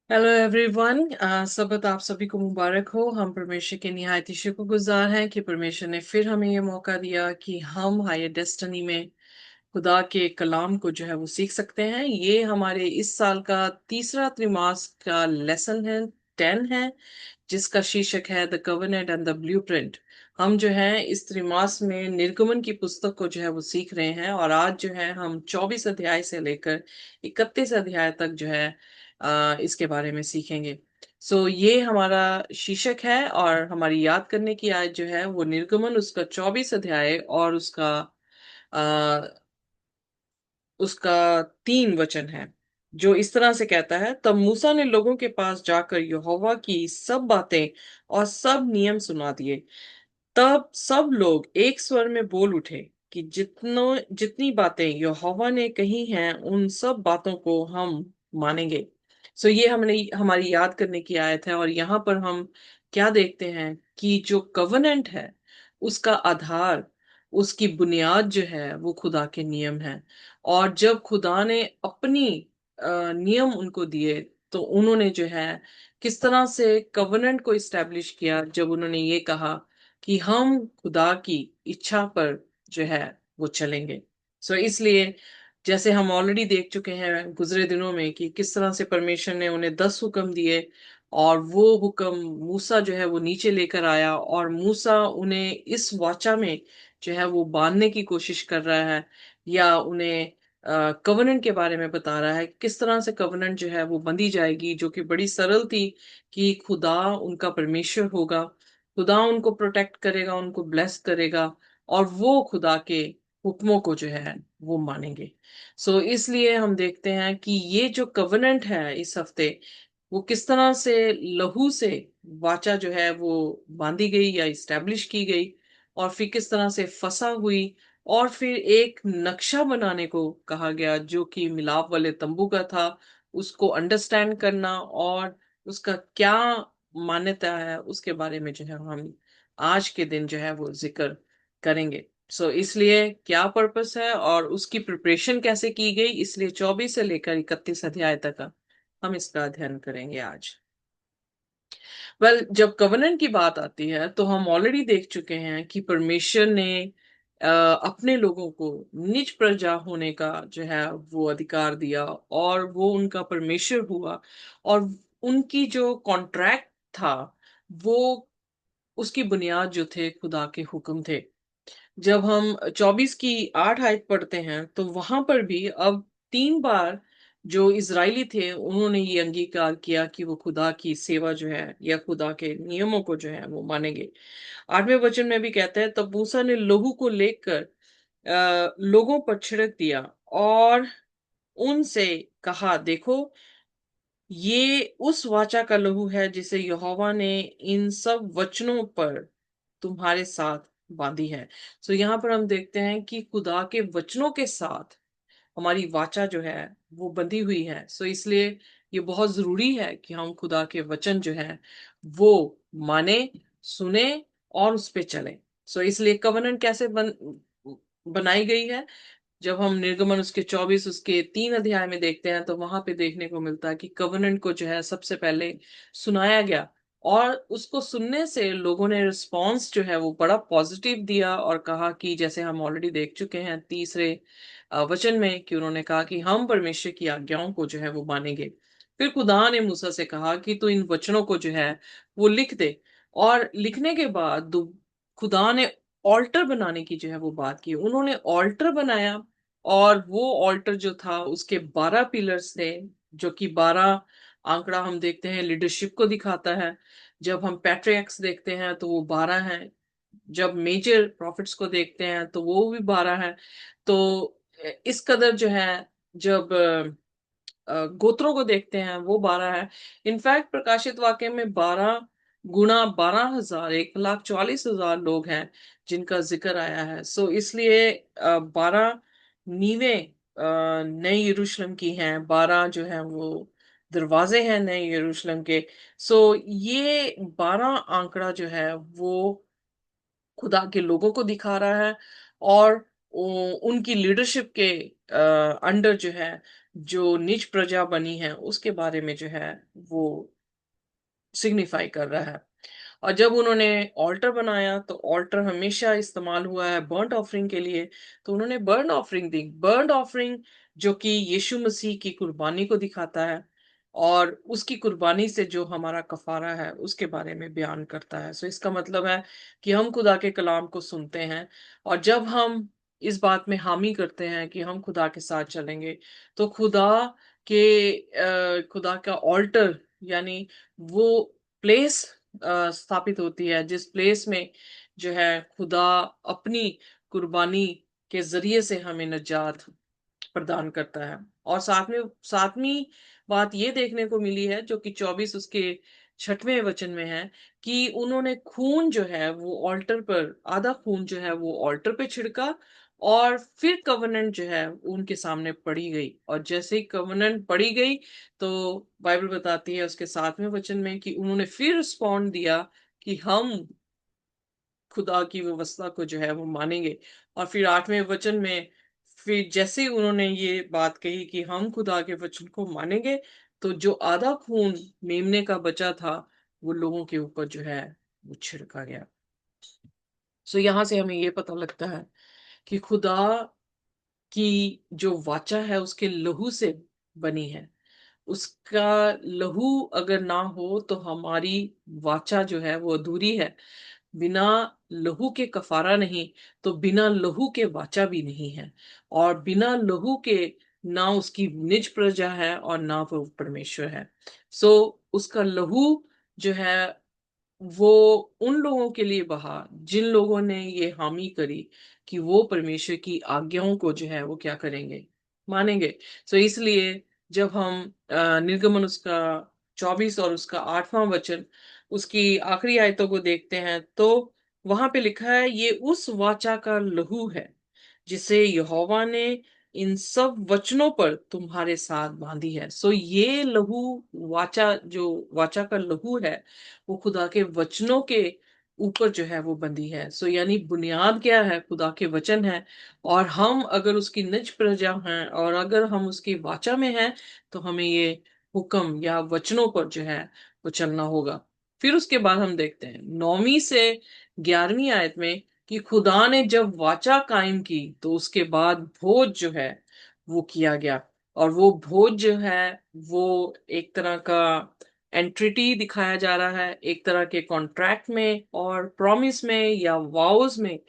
Hello everyone. सबक आप सभी को मुबारक हो। हम परमेश्वर के निहायत ही शुक्रगुजार हैं कि परमेश्वर ने फिर हमें ये मौका दिया कि हम हायर डेस्टिनी में खुदा के कलाम को जो है वो सीख सकते हैं। ये हमारे इस साल का तीसरा त्रिमास का लेसन है, 10 है, जिसका शीर्षक है the covenant and the blueprint. हम जो है इस त्रिमास में निर्गमन की पुस्तक को जो है वो सीख रहे हैं, और आज जो है हम 24 अध्याय से लेकर 31 अध्याय तक जो है इसके बारे में सीखेंगे। ये हमारा शीर्षक है, और हमारी याद करने की आज जो है वो निर्गमन उसका 24 अध्याय और उसका 3 वचन है, जो इस तरह से कहता है। तब मूसा ने लोगों के पास जाकर यहोवा की सब बातें और सब नियम सुना दिए। तब सब लोग एक स्वर में बोल उठे कि जितनी बातें यहोवा ने कही हैं उन सब बातों को हम मानेंगे। ये हमने हमारी याद करने की आयत है, और यहाँ पर हम क्या देखते हैं कि जो कवनेंट है उसका आधार, उसकी बुनियाद जो है वो खुदा के नियम है। और जब खुदा ने अपनी नियम उनको दिए, तो उन्होंने जो है किस तरह से कवनेंट को इस्टेब्लिश किया, जब उन्होंने ये कहा कि हम खुदा की इच्छा पर जो है वो चलेंगे। इसलिए जैसे हम ऑलरेडी देख चुके हैं गुजरे दिनों में कि किस तरह से परमेश्वर ने उन्हें 10 हुक्म दिए, और वो हुक्म मूसा जो है वो नीचे लेकर आया, और मूसा उन्हें इस वाचा में जो है वो बांधने की कोशिश कर रहा है, या उन्हें कवनेंट के बारे में बता रहा है किस तरह से कवनेंट जो है वो बंधी जाएगी, जो कि बड़ी सरल थी कि खुदा उनका परमेश्वर होगा, खुदा उनको प्रोटेक्ट करेगा, उनको ब्लेस करेगा, और वो खुदा के हुक्मों को जो है वो मानेंगे। इसलिए हम देखते हैं कि ये जो कवनेंट है इस हफ्ते, वो किस तरह से लहू से वाचा जो है वो बांधी गई या इस्टेब्लिश की गई, और फिर किस तरह से फंसा हुई, और फिर एक नक्शा बनाने को कहा गया जो कि मिलाप वाले तंबू का था। उसको अंडरस्टैंड करना और उसका क्या मान्यता है उसके बारे में जो है हम आज के दिन जो है वो जिक्र करेंगे। इसलिए क्या पर्पस है और उसकी प्रिपरेशन कैसे की गई, इसलिए 24 से लेकर 31 अध्याय तक का हम इसका अध्ययन करेंगे आज। जब कवनेंट की बात आती है तो हम ऑलरेडी देख चुके हैं कि परमेश्वर ने अपने लोगों को निज प्रजा होने का जो है वो अधिकार दिया, और वो उनका परमेश्वर हुआ, और उनकी जो कॉन्ट्रैक्ट था वो उसकी बुनियाद जो थे खुदा के हुक्म थे। जब हम 24 की 8 आयत पढ़ते हैं तो वहां पर भी अब 3 बार जो इजरायली थे उन्होंने ये अंगीकार किया कि वो खुदा की सेवा जो है या खुदा के नियमों को जो है वो मानेंगे। 8वें वचन में भी कहते हैं, तब मूसा ने लहू को लेकर लोगों पर छिड़क दिया और उनसे कहा, देखो, ये उस वाचा का लहू है जिसे यहोवा ने इन सब वचनों पर तुम्हारे साथ बांधी है। यहाँ पर हम देखते हैं कि खुदा के वचनों के साथ हमारी वाचा जो है वो बंधी हुई है। इसलिए ये बहुत जरूरी है कि हम खुदा के वचन जो है वो माने, सुने और उस पे चलें। इसलिए कवनेंट कैसे बनाई गई है, जब हम निर्गमन उसके 24 उसके 3 अध्याय में देखते हैं तो वहां पे देखने को मिलता है कि कवनेंट को जो है सबसे पहले सुनाया गया, और उसको सुनने से लोगों ने रिस्पॉन्स जो है वो बड़ा पॉजिटिव दिया, और कहा कि जैसे हम ऑलरेडी देख चुके हैं तीसरे वचन में कि उन्होंने कहा कि हम परमेश्वर की आज्ञाओं को जो है वो मानेंगे। फिर खुदा ने मूसा से कहा कि तू इन वचनों को जो है वो लिख दे, और लिखने के बाद खुदा ने ऑल्टर बनाने की जो है वो बात की। उन्होंने ऑल्टर बनाया, और वो ऑल्टर जो था उसके 12 पिलर्स थे, जो कि 12 आंकड़ा हम देखते हैं लीडरशिप को दिखाता है। जब हम पैट्रियर्क्स देखते हैं तो वो 12 हैं, जब मेजर प्रॉफिट्स को देखते हैं तो वो भी 12 हैं। तो इस कदर जो है, जब गोत्रों को देखते हैं वो 12 है। इनफैक्ट प्रकाशित वाक्य में 12 गुना 12,000, 1,44,000 लोग हैं जिनका जिक्र आया है। इसलिए 12 नीवे नए यरूशलेम की हैं, 12 जो है वो दरवाजे हैं नए यरूशलेम के। ये 12 आंकड़ा जो है वो खुदा के लोगों को दिखा रहा है, और उनकी लीडरशिप के अंडर जो है, जो निज प्रजा बनी है उसके बारे में जो है वो सिग्निफाई कर रहा है। और जब उन्होंने ऑल्टर बनाया तो ऑल्टर हमेशा इस्तेमाल हुआ है बर्न्ट ऑफरिंग के लिए। तो उन्होंने बर्न्ट ऑफरिंग दी, बर्न्ट ऑफरिंग जो कि यीशु मसीह की कुर्बानी को दिखाता है और उसकी कुर्बानी से जो हमारा कफारा है उसके बारे में बयान करता है। सो इसका मतलब है कि हम खुदा के कलाम को सुनते हैं और जब हम इस बात में हामी करते हैं कि हम खुदा के साथ चलेंगे, तो खुदा का ऑल्टर यानी वो प्लेस स्थापित होती है जिस प्लेस में जो है खुदा अपनी कुर्बानी के जरिए से हमें निजात प्रदान करता है। और सातवीं बात ये देखने को मिली है जो कि 24 उसके 6वें वचन में है कि उन्होंने खून जो है वो ऑल्टर पर, आधा खून जो है वो ऑल्टर पे छिड़का और फिर कवनेंट जो है उनके सामने पड़ी गई। और जैसे ही कवनेंट पड़ी गई तो बाइबल बताती है उसके 7वें वचन में कि उन्होंने फिर रिस्पॉन्ड दिया कि हम खुदा की व्यवस्था को जो है वो मानेंगे। और फिर 8वें वचन में फिर जैसे ही उन्होंने ये बात कही कि हम खुदा के वचन को मानेंगे, तो जो आधा खून मेमने का बचा था वो लोगों के ऊपर जो है वो छिड़का गया। सो यहां से हमें ये पता लगता है कि खुदा की जो वाचा है उसके लहू से बनी है। उसका लहू अगर ना हो तो हमारी वाचा जो है वो अधूरी है। बिना लहू के कफारा नहीं, तो बिना लहू के वाचा भी नहीं है। और बिना लहू के ना उसकी निज प्रजा है और ना वो परमेश्वर है। सो उसका लहू जो है वो उन लोगों के लिए बहा जिन लोगों ने ये हामी करी कि वो परमेश्वर की आज्ञाओं को जो है वो क्या करेंगे, मानेंगे। सो इसलिए जब हम निर्गमन उसका 24 और उसका 8वां वचन, उसकी आखिरी आयतों को देखते हैं तो वहां पे लिखा है, ये उस वाचा का लहू है जिसे यहोवा ने इन सब वचनों पर तुम्हारे साथ बांधी है। सो ये लहू, वाचा जो वाचा का लहू है वो खुदा के वचनों के ऊपर जो है वो बंधी है। सो यानी बुनियाद क्या है, खुदा के वचन है। और हम अगर उसकी निज प्रजा हैं और अगर हम उसकी वाचा में हैं तो हमें ये हुक्म या वचनों पर जो है वो चलना होगा। फिर उसके बाद हम देखते हैं 9वीं से 11वीं आयत में कि खुदा ने जब वाचा कायम की तो उसके बाद भोज जो है वो किया गया। और वो भोज जो है वो एक तरह का एंट्रिटी दिखाया जा रहा है, एक तरह के कॉन्ट्रैक्ट में और प्रॉमिस में या वाउस में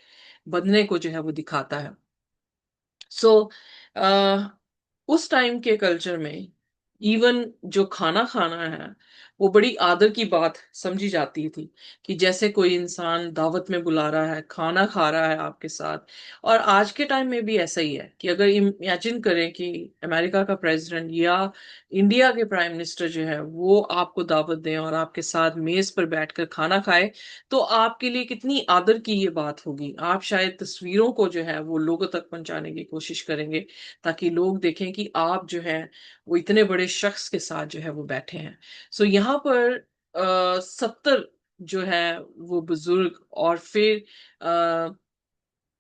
बंधने को जो है वो दिखाता है। सो उस टाइम के कल्चर में इवन जो खाना खाना है वो बड़ी आदर की बात समझी जाती थी। कि जैसे कोई इंसान दावत में बुला रहा है, खाना खा रहा है आपके साथ। और आज के टाइम में भी ऐसा ही है कि अगर इमेजिन करें कि अमेरिका का प्रेसिडेंट या इंडिया के प्राइम मिनिस्टर जो है वो आपको दावत दें और आपके साथ मेज पर बैठकर खाना खाए, तो आपके लिए कितनी आदर की ये बात होगी। आप शायद तस्वीरों को जो है वो लोगों तक पहुंचाने की कोशिश करेंगे ताकि लोग देखें कि आप जो है वो इतने बड़े शख्स के साथ जो है वो बैठे हैं। सो यहाँ पर 70 जो है वो बुजुर्ग और फिर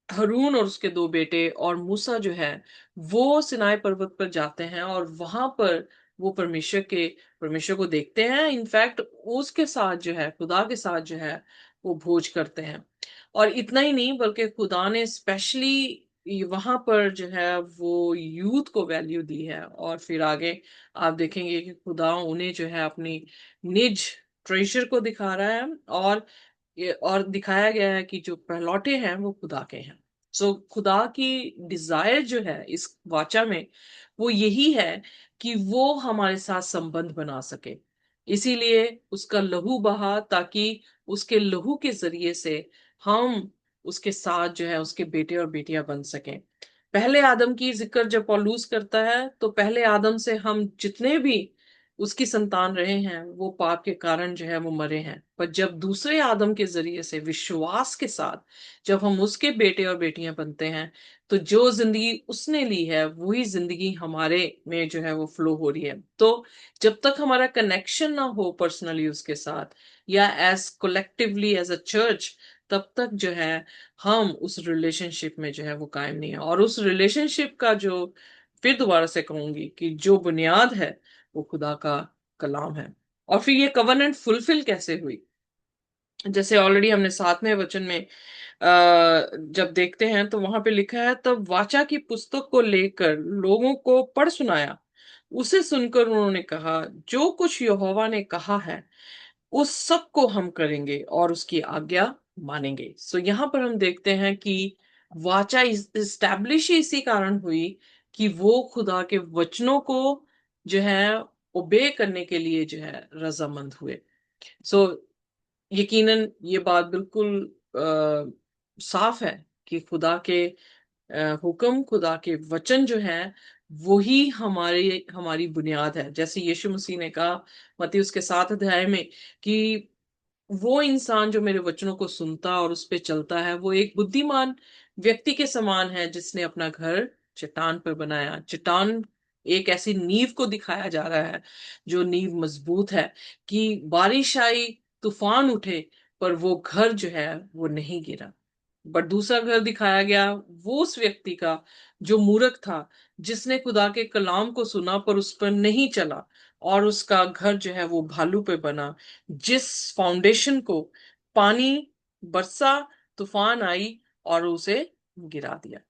हारून और उसके दो बेटे और मूसा जो है वो सिनाई पर्वत पर जाते हैं और वहां पर वो परमेश्वर को देखते हैं। इनफैक्ट उसके साथ जो है, खुदा के साथ जो है वो भोज करते हैं। और इतना ही नहीं बल्कि खुदा ने स्पेशली वहां पर जो है वो यूथ को वैल्यू दी है। और फिर आगे आप देखेंगे कि खुदा उन्हें जो है अपनी निज ट्रेजर को दिखा रहा है। और दिखाया गया है कि जो पहलौठे हैं वो खुदा के हैं। सो खुदा की डिजायर जो है इस वाचा में वो यही है कि वो हमारे साथ संबंध बना सके। इसीलिए उसका लहू बहा ताकि उसके लहू के जरिए से हम उसके साथ जो है उसके बेटे और बेटियां बन सकें। पहले आदम की जिक्र जब पौलुस करता है तो पहले आदम से हम जितने भी उसकी संतान रहे हैं वो पाप के कारण जो है वो मरे हैं। पर जब दूसरे आदम के जरिए से विश्वास के साथ जब हम उसके बेटे और बेटियां बनते हैं, तो जो जिंदगी उसने ली है वही जिंदगी हमारे में जो है वो फ्लो हो रही है। तो जब तक हमारा कनेक्शन ना हो पर्सनली उसके साथ या as collectively as a church, तब तक जो है हम उस रिलेशनशिप में जो है वो कायम नहीं है। और उस रिलेशनशिप का जो, फिर दोबारा से कहूंगी कि जो बुनियाद है वो खुदा का कलाम है। और फिर ये कवनेंट फुलफिल कैसे हुई, जैसे ऑलरेडी हमने 7वें वचन में जब देखते हैं तो वहां पे लिखा है, तब वाचा की पुस्तक को लेकर लोगों को पढ़ सुनाया। उसे सुनकर उन्होंने कहा, जो कुछ यहोवा ने कहा है उस सब को हम करेंगे और उसकी आज्ञा मानेंगे। सो यहाँ पर हम देखते हैं कि वाचा इस्टेब्लिश ही इसी कारण हुई कि वो खुदा के वचनों को जो है ओबे करने के लिए जो है रजामंद हुए। सो यकीनन ये बात बिल्कुल साफ है कि खुदा के हुक्म, खुदा के वचन जो है वही हमारे हमारी बुनियाद है। जैसे यीशु मसीह ने कहा मत्ती उसके 7 अध्याय में कि वो इंसान जो मेरे वचनों को सुनता और उस पे चलता है वो एक बुद्धिमान व्यक्ति के समान है जिसने अपना घर चट्टान पर बनाया। चट्टान एक ऐसी नींव को दिखाया जा रहा है जो नींव मजबूत है कि बारिश आई, तूफान उठे, पर वो घर जो है वो नहीं गिरा। बट दूसरा घर दिखाया गया वो उस व्यक्ति का जो मूर्ख था, जिसने खुदा के कलाम को सुना पर उस पर नहीं चला, और उसका घर जो है वो भालू पे बना, जिस फाउंडेशन को पानी बरसा, तूफान आई और उसे गिरा दिया।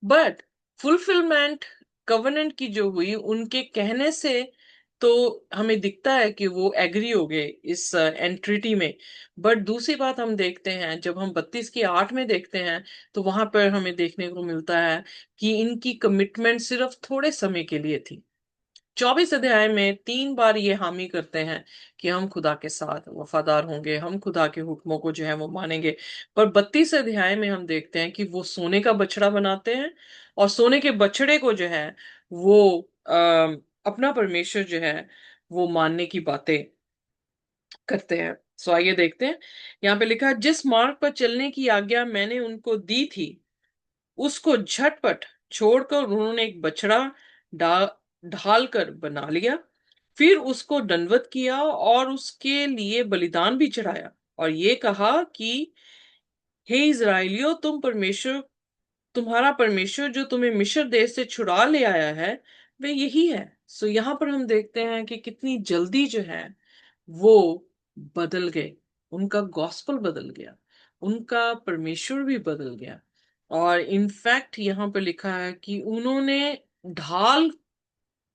बट फुलफिलमेंट कवनेंट की जो हुई उनके कहने से, तो हमें दिखता है कि वो एग्री हो गए इस एंट्रिटी में। बट दूसरी बात हम देखते हैं, जब हम 32 की 8 में देखते हैं तो वहां पर हमें देखने को मिलता है कि इनकी कमिटमेंट सिर्फ थोड़े समय के लिए थी। 24 अध्याय में 3 बार ये हामी करते हैं कि हम खुदा के साथ वफादार होंगे, हम खुदा के हुक्मों को जो है वो मानेंगे। पर 32 अध्याय में हम देखते हैं कि वो सोने का बछड़ा बनाते हैं और सोने के बछड़े को जो है वो अपना परमेश्वर जो है वो मानने की बातें करते हैं। सो आइए देखते हैं। यहाँ पे लिखा है, जिस मार्ग पर चलने की आज्ञा मैंने उनको दी थी उसको झटपट छोड़कर उन्होंने एक बछड़ा डा ढाल कर बना लिया। फिर उसको दंडवत किया और उसके लिए बलिदान भी चढ़ाया और ये कहा कि हे इज़राइलियों, तुम्हारा परमेश्वर जो तुम्हें मिस्र देश से छुड़ा ले आया है वे यही है। सो यहाँ पर हम देखते हैं कि कितनी जल्दी जो है वो बदल गए, उनका गॉस्पल बदल गया, उनका परमेश्वर भी बदल गया। और इनफैक्ट यहाँ पे लिखा है कि उन्होंने ढाल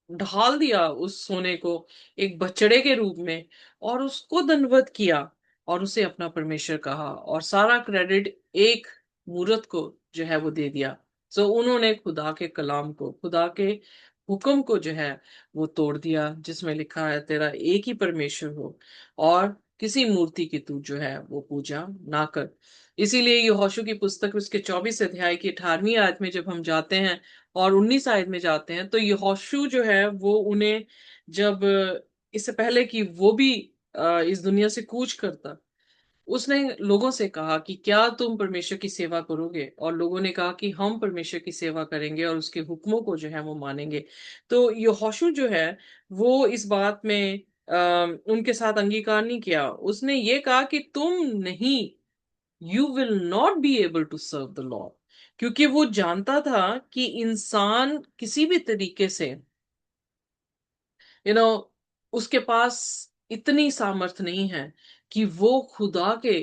ढाल दिया उस सोने को एक बछड़े के रूप में और उसको दंडवत किया और उसे अपना परमेश्वर कहा और सारा क्रेडिट एक मूर्त को जो है वो दे दिया। सो उन्होंने खुदा के कलाम को, खुदा के हुक्म को जो है वो तोड़ दिया, जिसमें लिखा है तेरा एक ही परमेश्वर हो और किसी मूर्ति की तू जो है वो पूजा ना कर। इसीलिए यहोशू की पुस्तक उसके 24 अध्याय की 18वीं आयत में जब हम जाते हैं और 19 आयत में जाते हैं तो यहोशू जो है वो उन्हें, जब इससे पहले कि वो भी इस दुनिया से कूच करता, उसने लोगों से कहा कि क्या तुम परमेश्वर की सेवा करोगे, और लोगों ने कहा कि हम परमेश्वर की सेवा करेंगे और उसके हुक्मों को जो है वो मानेंगे। तो यहोशू जो है वो इस बात में उनके साथ अंगीकार नहीं किया। उसने ये कहा कि तुम नहीं, you will not be able to serve the Lord, क्योंकि वो जानता था कि इंसान किसी भी तरीके से यू नो उसके पास इतनी सामर्थ नहीं है कि वो खुदा के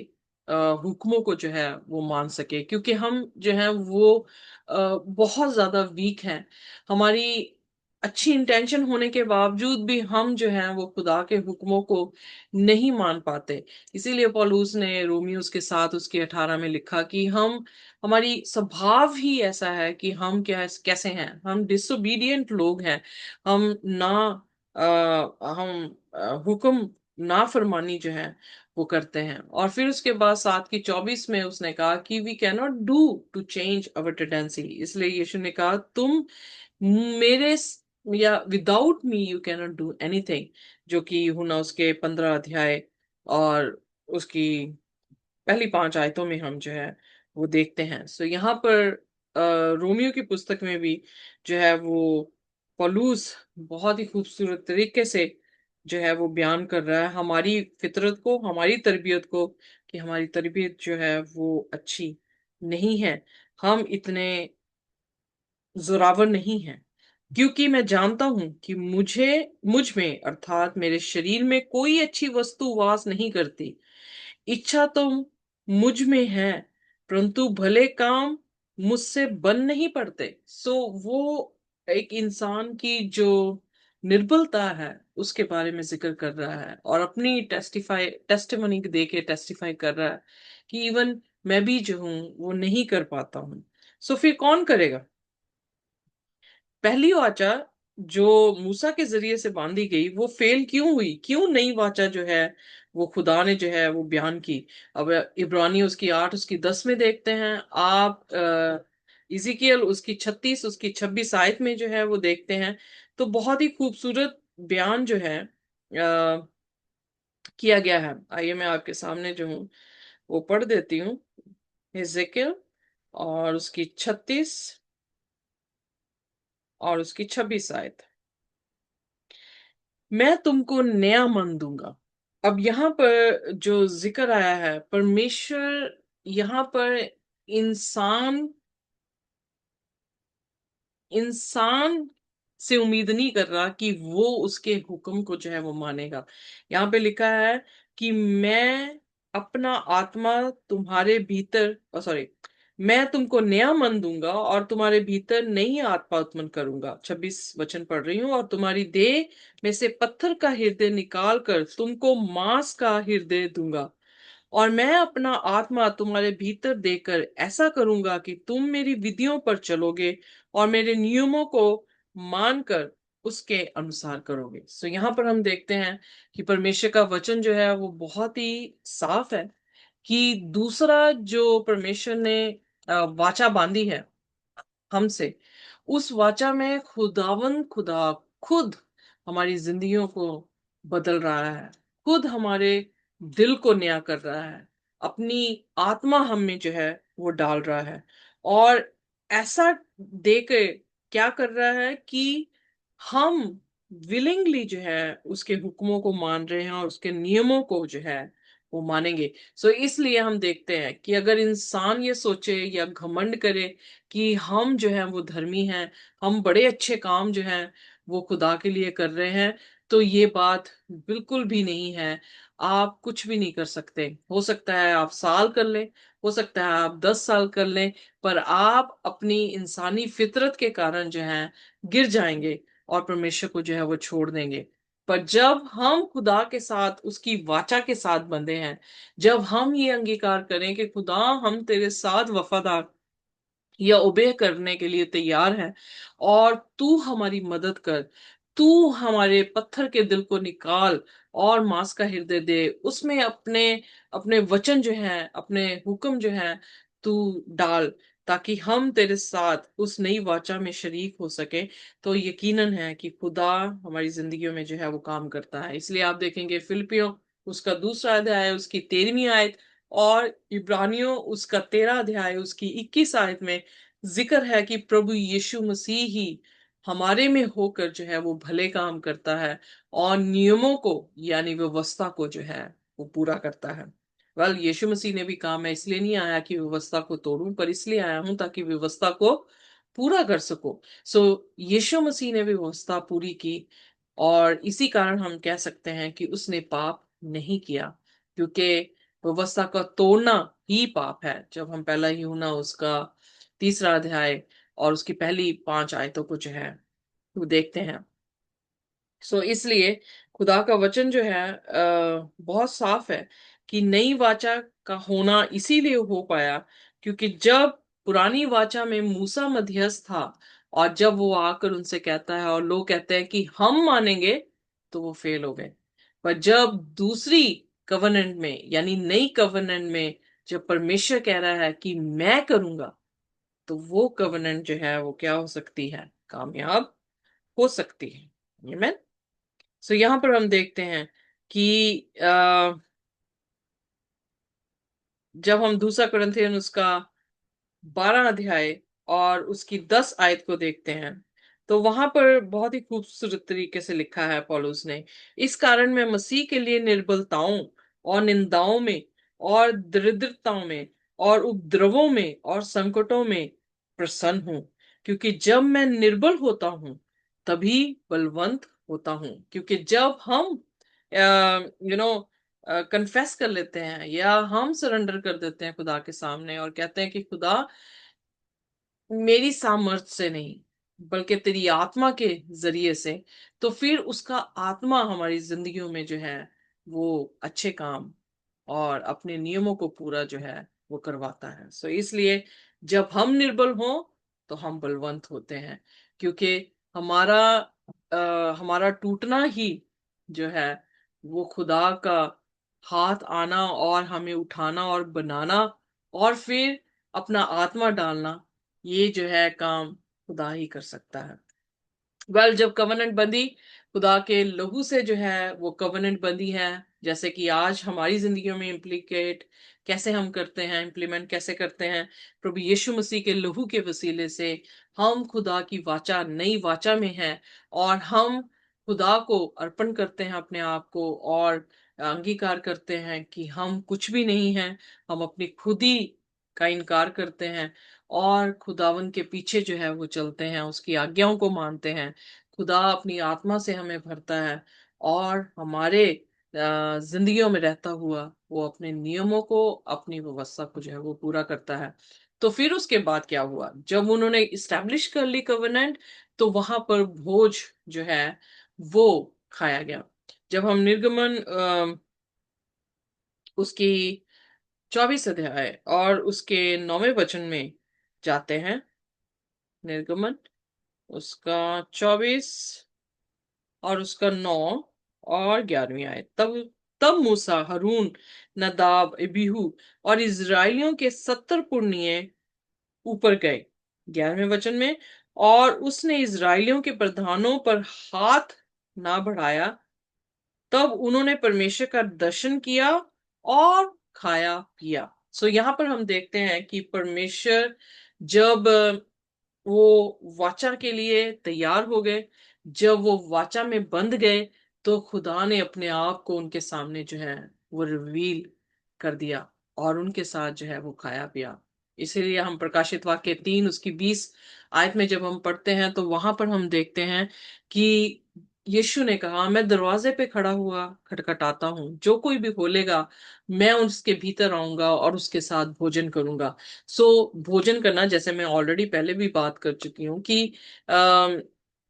हुक्मों को जो है वो मान सके, क्योंकि हम जो है वो बहुत ज्यादा वीक हैं। हमारी अच्छी इंटेंशन होने के बावजूद भी हम जो है वो खुदा के हुक्मों को नहीं मान पाते। इसीलिए पौलुस ने रोमियोस के साथ उसके 18 में लिखा कि हम, हमारी स्वभाव ही ऐसा है कि हम क्या कैसे हैं, हम डिसोबीडियंट लोग हैं। हम ना हम हुक्म नाफरमानी जो है वो करते हैं। और फिर उसके बाद 7 की 24 में उसने कहा कि we can not do to change our tendency. इसलिए यीशु ने कहा तुम मेरे या without me you can not do anything, जो कि यूहन्ना उसके 15 अध्याय और उसकी पहली 5 आयतों में हम जो है वो देखते हैं। सो यहाँ पर रोमियो की पुस्तक में भी जो है वो पौलुस बहुत ही खूबसूरत तरीके से जो है वो बयान कर रहा है हमारी फितरत को, हमारी तरबियत को, कि हमारी तरबियत जो है वो अच्छी नहीं है, हम इतने जोरावर नहीं हैं। क्योंकि मैं जानता हूं कि मुझ में अर्थात मेरे शरीर में कोई अच्छी वस्तु वास नहीं करती। इच्छा तो मुझ में है, परंतु भले काम मुझसे बन नहीं पड़ते। सो वो एक इंसान की जो निर्बलता है उसके बारे में जिक्र कर रहा है, और अपनी टेस्टिमनी दे के टेस्टिफाई कर रहा है कि इवन मैं भी जो हूं वो नहीं कर पाता हूं। सो फिर कौन करेगा? पहली वाचा जो मूसा के जरिए से बांधी गई वो फेल क्यों हुई? क्यों नई वाचा जो है वो खुदा ने जो है वो बयान की? अब इब्रानी उसकी 8 उसकी 10 में देखते हैं आप, इजिकियल उसकी 36 उसकी 26 आयत में जो है वो देखते हैं। तो बहुत ही खूबसूरत बयान जो है किया गया है। आइए मैं आपके सामने जो हूँ वो पढ़ देती हूँ। इजिकियल और उसकी 36 और उसकी 26 आयत। मैं तुमको नया मन दूंगा। अब यहाँ पर जो जिक्र आया है, परमेश्वर यहाँ पर इंसान इंसान से उम्मीद नहीं कर रहा कि वो उसके हुक्म को जो है वो मानेगा। यहाँ पे लिखा है कि मैं अपना आत्मा तुम्हारे भीतर, सॉरी, मैं तुमको नया मन दूंगा और तुम्हारे भीतर नई आत्मा उत्पन्न करूंगा। 26 वचन पढ़ रही हूँ। और तुम्हारी देह में से पत्थर का हृदय निकाल कर तुमको मांस का हृदय दूंगा। और मैं अपना आत्मा तुम्हारे भीतर देकर ऐसा करूंगा कि तुम मेरी विधियों पर चलोगे और मेरे नियमों को मानकर उसके अनुसार करोगे। सो यहाँ पर हम देखते हैं कि परमेश्वर का वचन जो है वो बहुत ही साफ है कि दूसरा जो परमेश्वर ने वाचा बांधी है हमसे, उस वाचा में खुदा खुद हमारी जिंदगियों को बदल रहा है, खुद हमारे दिल को नया कर रहा है, अपनी आत्मा हम में जो है वो डाल रहा है। और ऐसा देके क्या कर रहा है कि हम विलिंगली जो है उसके हुक्मों को मान रहे हैं और उसके नियमों को जो है वो मानेंगे। सो इसलिए हम देखते हैं कि अगर इंसान ये सोचे या घमंड करे कि हम जो है वो धर्मी हैं, हम बड़े अच्छे काम जो हैं वो खुदा के लिए कर रहे हैं, तो ये बात बिल्कुल भी नहीं है। आप कुछ भी नहीं कर सकते। हो सकता है आप साल कर लें, हो सकता है आप 10 साल कर लें, पर आप अपनी इंसानी फितरत के कारण जो है गिर जाएंगे और परमेश्वर को जो है वो छोड़ देंगे। पर जब हम खुदा के साथ उसकी वाचा के साथ बंधे हैं, जब हम ये अंगीकार करें कि खुदा हम तेरे साथ वफादार या ओबे करने के लिए तैयार है, और तू हमारी मदद कर, तू हमारे पत्थर के दिल को निकाल और मांस का हृदय दे, उसमें अपने अपने वचन जो है, अपने हुक्म जो है तू डाल, ताकि हम तेरे साथ उस नई वाचा में शरीक हो सके। तो यकीनन है कि खुदा हमारी जिंदगियों में जो है वो काम करता है। इसलिए आप देखेंगे फिलिपियों उसका दूसरा अध्याय उसकी 13वीं आयत, और इब्रानियों उसका 13 अध्याय उसकी 21 आयत में जिक्र है कि प्रभु यीशु मसीह ही हमारे में होकर जो है वो भले काम करता है और नियमों को यानी व्यवस्था को जो है वो पूरा करता है। वेल, यीशु मसीह ने भी कहा मैं इसलिए नहीं आया कि व्यवस्था को तोड़ूं, पर इसलिए आया हूं ताकि व्यवस्था को पूरा कर सको। सो यीशु मसीह ने भी व्यवस्था पूरी की, और इसी कारण हम कह सकते हैं कि उसने पाप नहीं किया, क्योंकि व्यवस्था का तोड़ना ही पाप है। जब हम पहला यूहन्ना उसका 3 अध्याय और उसकी पहली 5 आयतों को जो है वो देखते हैं। सो इसलिए खुदा का वचन जो है बहुत साफ है कि नई वाचा का होना इसीलिए हो पाया क्योंकि जब पुरानी वाचा में मूसा मध्यस्थ था, और जब वो आकर उनसे कहता है और लोग कहते हैं कि हम मानेंगे, तो वो फेल हो गए। पर जब दूसरी कवनेंट में यानी नई कवनेंट में जब परमेश्वर कह रहा है कि मैं करूंगा, तो वो कवनेंट जो है वो क्या हो सकती है? कामयाब हो सकती है। Amen? सो यहाँ पर हम देखते हैं कि जब हम दूसरा कुरिन्थियन उसका 12 अध्याय और उसकी 10 आयत को देखते हैं, तो वहां पर बहुत ही खूबसूरत तरीके से लिखा है पौलुस ने, इस कारण मैं मसीह के लिए निर्बलताओं और निंदाओं में और दरिद्रताओं में और उपद्रवों में और संकटों में प्रसन्न हूं, क्योंकि जब मैं निर्बल होता हूं तभी बलवंत होता हूं। क्योंकि जब हम यू नो कन्फेस कर लेते हैं या हम सरेंडर कर देते हैं खुदा के सामने और कहते हैं कि खुदा, मेरी सामर्थ्य से नहीं बल्कि तेरी आत्मा के जरिए से, तो फिर उसका आत्मा हमारी जिंदगियों में जो है वो अच्छे काम और अपने नियमों को पूरा जो है वो करवाता है। सो इसलिए जब हम निर्बल हों तो हम बलवंत होते हैं, क्योंकि हमारा हमारा टूटना ही जो है वो खुदा का हाथ आना और हमें उठाना और बनाना और फिर अपना आत्मा डालना, ये जो है काम खुदा ही कर सकता है। जब कवनेंट बंदी खुदा के लहू से जो है वो कवनेंट बंदी है, जैसे कि आज हमारी जिंदगियों में इम्प्लीकेट कैसे हम करते हैं, इम्प्लीमेंट कैसे करते हैं, प्रभु यीशु मसीह के लहू के वसीले से हम खुदा की वाचा, नई वाचा में हैं और हम खुदा को अर्पण करते हैं अपने आप को और अंगीकार करते हैं कि हम कुछ भी नहीं हैं, हम अपनी खुद ही का इनकार करते हैं और खुदावन के पीछे जो है वो चलते हैं, उसकी आज्ञाओं को मानते हैं। खुदा अपनी आत्मा से हमें भरता है और हमारे जिंदगियों में रहता हुआ वो अपने नियमों को, अपनी व्यवस्था को जो है वो पूरा करता है। तो फिर उसके बाद क्या हुआ, जब उन्होंने इस्टेब्लिश कर ली कवेनेंट, तो वहां पर भोज जो है वो खाया गया। जब हम निर्गमन उसकी 24 अध्याय और उसके 9वें वचन में जाते हैं, निर्गमन उसका 24 और उसका 9 और 11वीं आयत, तब तब मूसा, हरून, नदाब, अबीहू और इजरायलियों के 70 पुरनिये ऊपर गए, 11वें वचन में, और उसने इजरायलियों के प्रधानों पर हाथ ना बढ़ाया। तब उन्होंने परमेश्वर का दर्शन किया और खाया पिया। सो यहाँ पर हम देखते हैं कि परमेश्वर जब वो वाचा के लिए तैयार हो गए, जब वो वाचा में बंध गए, तो खुदा ने अपने आप को उनके सामने जो है वो रिवील कर दिया और उनके साथ जो है वो खाया पिया। इसीलिए हम प्रकाशित वाक्य 3 उसकी 20 आयत में जब हम पढ़ते हैं तो वहां पर हम देखते हैं कि यीशु ने कहा, मैं दरवाजे पे खड़ा हुआ खटखटाता हूँ, जो कोई भी खोलेगा मैं उसके भीतर आऊंगा और उसके साथ भोजन करूंगा। भोजन करना, जैसे मैं ऑलरेडी पहले भी बात कर चुकी हूँ कि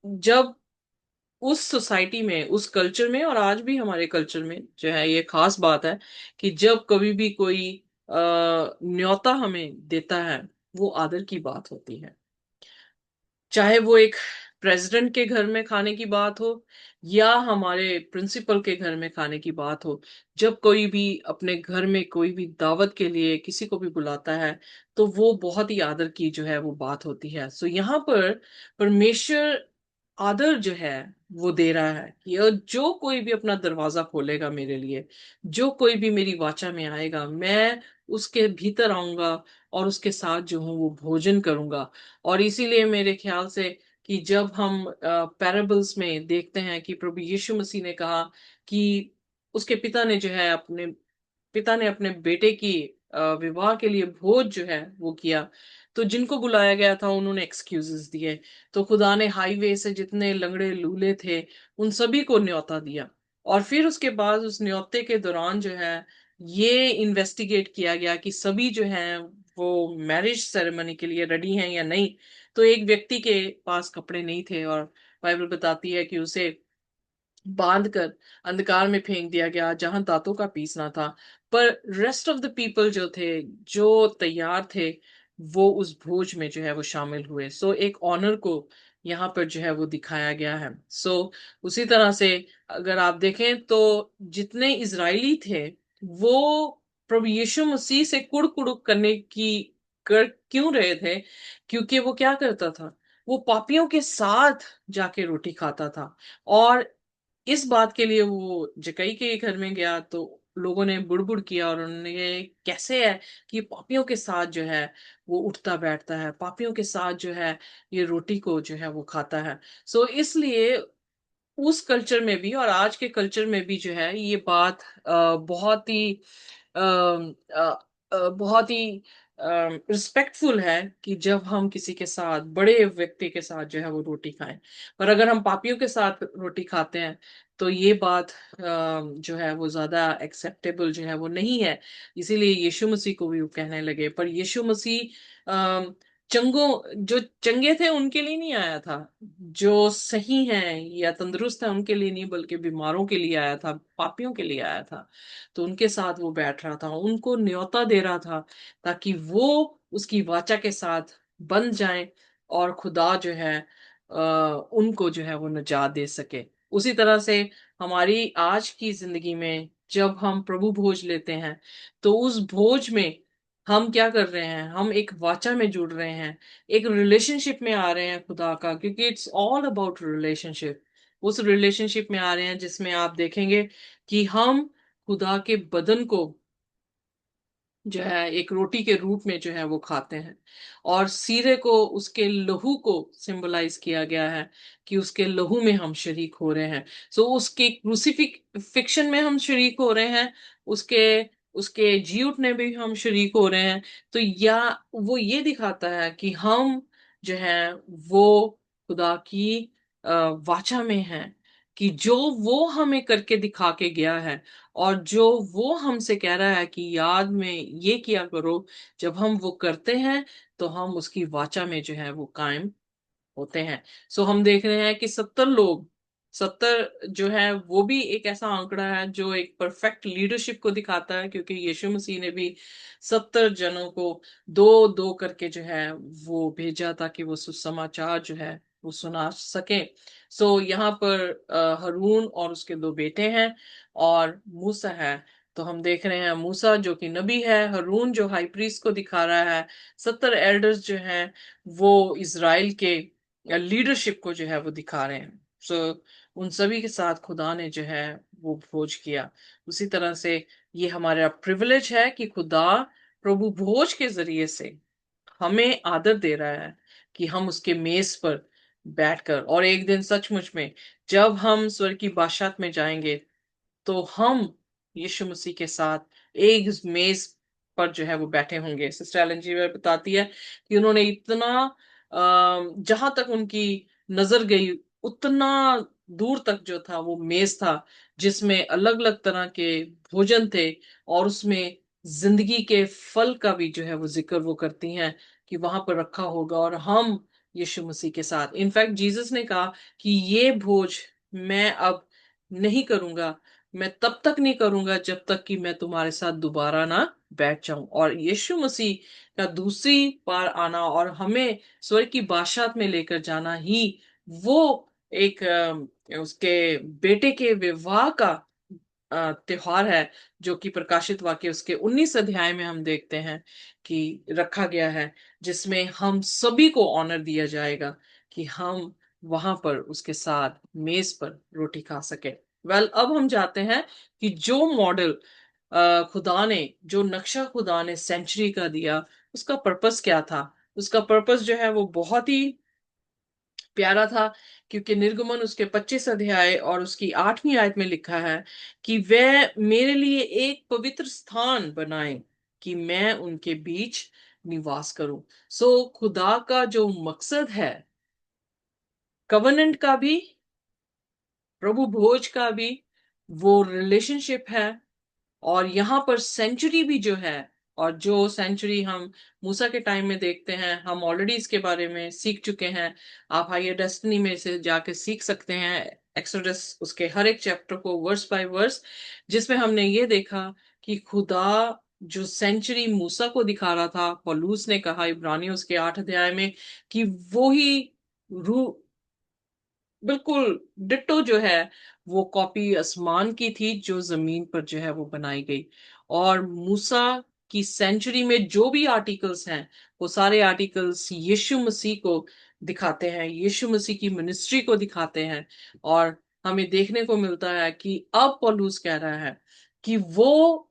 जब उस सोसाइटी में, उस कल्चर में और आज भी हमारे कल्चर में जो है ये खास बात है कि जब कभी भी कोई न्योता हमें देता है, वो आदर की बात होती है। चाहे वो एक प्रेसिडेंट के घर में खाने की बात हो या हमारे प्रिंसिपल के घर में खाने की बात हो, जब कोई भी अपने घर में कोई भी दावत के लिए किसी को भी बुलाता है, तो वो बहुत ही आदर की जो है वो बात होती है। यहाँ पर परमेश्वर आदर जो है वो दे रहा है कि जो कोई भी अपना दरवाजा खोलेगा मेरे लिए, जो कोई भी मेरी वाचा में आएगा, मैं उसके भीतर आऊंगा और उसके साथ जो हूँ वो भोजन करूंगा। और इसीलिए मेरे ख्याल से कि जब हम पैराबल्स में देखते हैं कि प्रभु यीशु मसीह ने कहा कि उसके पिता ने अपने बेटे की विवाह के लिए भोज जो है वो किया, तो जिनको बुलाया गया था उन्होंने एक्सक्यूजेस दिए। तो खुदा ने हाईवे से जितने लंगड़े लूले थे उन सभी को न्योता दिया और फिर उसके बाद उस न्योते के दौरान जो है ये इन्वेस्टिगेट किया गया कि सभी जो हैं वो मैरिज सेरेमनी के लिए रेडी हैं या नहीं। तो एक व्यक्ति के पास कपड़े नहीं थे और बाइबल बताती है कि उसे बांध कर अंधकार में फेंक दिया गया जहां दांतों का पीसना था। पर रेस्ट ऑफ द पीपल जो थे, जो तैयार थे, वो उस भोज में जो है वो शामिल हुए। एक ऑनर को यहाँ पर जो है वो दिखाया गया है। उसी तरह से अगर आप देखें तो जितने इजरायली थे वो प्रभु यीशु मसीह से कुड़ कुड़ करने की कर क्यों रहे थे, क्योंकि वो क्या करता था, वो पापियों के साथ जाके रोटी खाता था। और इस बात के लिए वो जकई के घर में गया तो लोगों ने बुड़बुड़ किया और उन्होंने कैसे है कि पापियों के साथ जो है वो उठता बैठता है, पापियों के साथ जो है ये रोटी को जो है वो खाता है। सो इसलिए उस कल्चर में भी और आज के कल्चर में भी जो है ये बात बहुत ही बहुत ही रिस्पेक्टफुल है कि जब हम किसी के साथ बड़े व्यक्ति के साथ जो है वो रोटी खाएं। पर अगर हम पापियों के साथ रोटी खाते हैं तो ये बात जो है वो ज्यादा एक्सेप्टेबल जो है वो नहीं है। इसीलिए यीशु मसीह को भी वो कहने लगे। पर यीशु मसीह चंगों जो चंगे थे उनके लिए नहीं आया था, जो सही हैं या तंदुरुस्त हैं उनके लिए नहीं, बल्कि बीमारों के लिए आया था, पापियों के लिए आया था। तो उनके साथ वो बैठ रहा था, उनको न्योता दे रहा था ताकि वो उसकी वाचा के साथ बंध जाएं और खुदा जो है उनको जो है वो निजात दे सके। उसी तरह से हमारी आज की जिंदगी में जब हम प्रभु भोज लेते हैं तो उस भोज में हम क्या कर रहे हैं, हम एक वाचा में जुड़ रहे हैं, एक रिलेशनशिप में आ रहे हैं खुदा का, क्योंकि इट्स ऑल अबाउट रिलेशनशिप। उस रिलेशनशिप में आ रहे हैं जिसमें आप देखेंगे कि हम खुदा के बदन को जो है एक रोटी के रूप में जो है वो खाते हैं, और सीरे को उसके लहू को सिंबलाइज किया गया है कि उसके लहू में हम शरीक हो रहे हैं। सो उसके क्रूसिफिक्शन में हम शरीक हो रहे हैं, उसके उसके जी उठने में भी हम शरीक हो रहे हैं। तो या वो ये दिखाता है कि हम जो है वो खुदा की अ, वाचा में हैं, कि जो वो हमें करके दिखा के गया है और जो वो हमसे कह रहा है कि याद में ये किया करो, जब हम वो करते हैं तो हम उसकी वाचा में जो है वो कायम होते हैं। सो हम देख रहे हैं कि 70 लोग, 70 जो है वो भी एक ऐसा आंकड़ा है जो एक परफेक्ट लीडरशिप को दिखाता है, क्योंकि यीशु मसीह ने भी 70 जनों को दो दो करके जो है वो भेजा ताकि वो सुसमाचार जो है वो सुना सके। सो यहाँ पर हारून और उसके दो बेटे हैं और मूसा है। तो हम देख रहे हैं मूसा जो कि नबी है, हारून जो हाई प्रीस्ट को दिखा रहा है, 70 एल्डर्स जो हैं वो इज़राइल के लीडरशिप को जो है वो दिखा रहे हैं। सो उन सभी के साथ खुदा ने जो है वो भोज किया। उसी तरह से ये हमारा प्रिविलेज है कि खुदा प्रभु भोज के जरिए से हमें आदर दे रहा है कि हम उसके मेज पर बैठकर, और एक दिन सचमुच में जब हम स्वर्ग की बादशाहत में जाएंगे तो हम यीशु मसीह के साथ एक मेज पर जो है वो बैठे होंगे। सिस्टर एलन जी बताती है कि उन्होंने इतना जहां तक उनकी नजर गई उतना दूर तक जो था वो मेज था जिसमें अलग अलग तरह के भोजन थे, और उसमें जिंदगी के फल का भी जो है वो जिक्र वो करती हैं कि वहां पर रखा होगा, और हम यीशु मसीह के साथ। इनफैक्ट जीसस ने कहा कि ये भोज मैं अब नहीं करूंगा, मैं तब तक नहीं करूंगा जब तक कि मैं तुम्हारे साथ दोबारा ना बैठ जाऊं। और यीशु मसीह का दूसरी बार आना और हमें स्वर्ग की बादशाहत में लेकर जाना ही वो एक उसके बेटे के विवाह का त्योहार है, जो कि प्रकाशित वाक्य उसके 19 अध्याय में हम देखते हैं कि रखा गया है, जिसमें हम सभी को ऑनर दिया जाएगा कि हम वहां पर उसके साथ मेज पर रोटी खा सके। अब हम जाते हैं कि जो मॉडल खुदा ने, जो नक्शा खुदा ने सेंचुरी का दिया, उसका पर्पस क्या था। उसका पर्पस जो है वो बहुत ही प्यारा था, क्योंकि निर्गमन उसके 25 अध्याय और उसकी 8वीं आयत में लिखा है कि वह मेरे लिए एक पवित्र स्थान बनाए कि मैं उनके बीच निवास करूं। सो खुदा का जो मकसद है, कवनेंट का भी, प्रभु भोज का भी, वो रिलेशनशिप है। और यहाँ पर सेंचुरी भी जो है, और जो सेंचुरी हम मूसा के टाइम में देखते हैं, हम ऑलरेडी इसके बारे में सीख चुके हैं। आप हायर डेस्टिनी में से जाके सीख सकते हैं एक्सोडस उसके हर एक चैप्टर को वर्स बाय वर्स, जिसमें हमने ये देखा कि खुदा जो सेंचुरी मूसा को दिखा रहा था, पौलुस ने कहा इब्रानियों उसके 8 अध्याय में कि वो ही रू बिल्कुल डिट्टो जो है वो कॉपी आसमान की थी जो जमीन पर जो है वो बनाई गई। और मूसा की सेंचुरी में जो भी आर्टिकल्स हैं वो सारे आर्टिकल्स यीशु मसीह को दिखाते हैं, यीशु मसीह की मिनिस्ट्री को दिखाते हैं। और हमें देखने को मिलता है कि अब पौलुस कह रहा है कि वो